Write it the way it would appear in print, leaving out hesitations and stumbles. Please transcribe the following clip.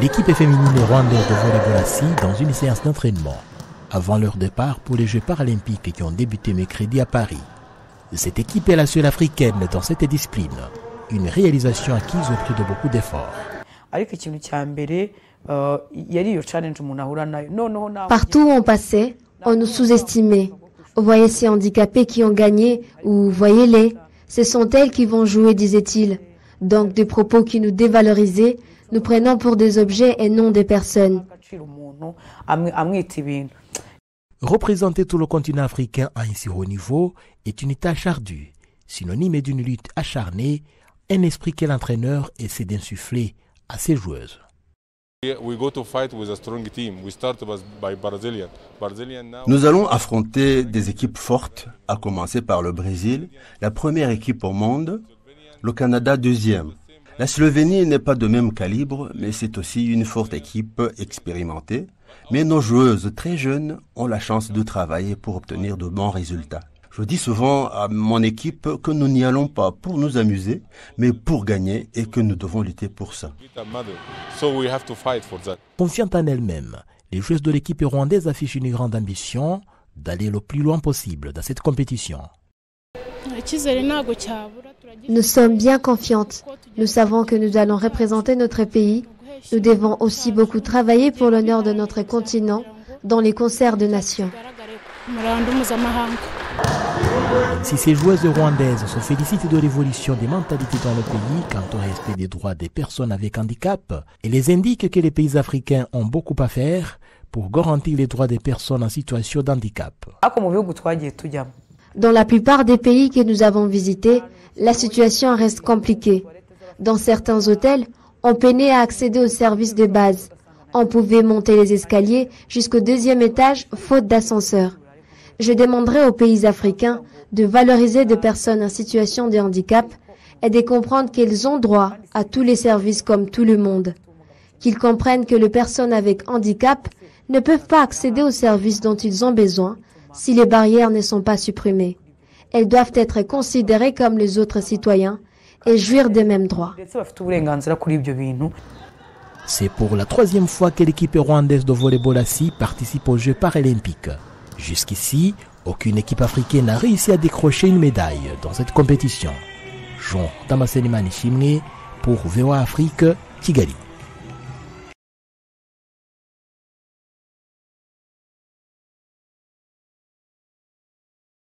L'équipe féminine rwandaise de volleyball assis dans une séance d'entraînement avant leur départ pour les Jeux paralympiques qui ont débuté mercredi à Paris. Cette équipe est la seule africaine dans cette discipline, une réalisation acquise au prix de beaucoup d'efforts. Partout où on passait, on nous sous-estimait. On voyait ces handicapés qui ont gagné, ou voyez-les, ce sont elles qui vont jouer, disait-il. Donc des propos qui nous dévalorisaient, nous prenant pour des objets et non des personnes. Représenter tout le continent africain à un si haut niveau est une tâche ardue, synonyme d'une lutte acharnée, un esprit que l'entraîneur essaie d'insuffler à ses joueuses. Nous allons affronter des équipes fortes, à commencer par le Brésil, la première équipe au monde, le Canada deuxième. La Slovénie n'est pas de même calibre, mais c'est aussi une forte équipe expérimentée. Mais nos joueuses très jeunes ont la chance de travailler pour obtenir de bons résultats. Je dis souvent à mon équipe que nous n'y allons pas pour nous amuser, mais pour gagner et que nous devons lutter pour ça. Confiante en elle-même, les joueuses de l'équipe rwandaise affichent une grande ambition d'aller le plus loin possible dans cette compétition. Nous sommes bien confiantes. Nous savons que nous allons représenter notre pays. Nous devons aussi beaucoup travailler pour l'honneur de notre continent dans les concerts de nations. Si ces joueuses rwandaises se félicitent de l'évolution des mentalités dans le pays quant au respect des droits des personnes avec handicap, et les indiquent que les pays africains ont beaucoup à faire pour garantir les droits des personnes en situation de handicap. Dans la plupart des pays que nous avons visités, la situation reste compliquée. Dans certains hôtels, on peinait à accéder aux services de base. On pouvait monter les escaliers jusqu'au deuxième étage faute d'ascenseur. Je demanderai aux pays africains de valoriser des personnes en situation de handicap et de comprendre qu'elles ont droit à tous les services comme tout le monde. Qu'ils comprennent que les personnes avec handicap ne peuvent pas accéder aux services dont ils ont besoin si les barrières ne sont pas supprimées. Elles doivent être considérées comme les autres citoyens et jouir des mêmes droits. C'est pour la troisième fois que l'équipe rwandaise de volleyball assis participe aux Jeux paralympiques. Jusqu'ici, aucune équipe africaine n'a réussi à décrocher une médaille dans cette compétition. Jean Damascene Manishimwe pour VOA Afrique, Kigali.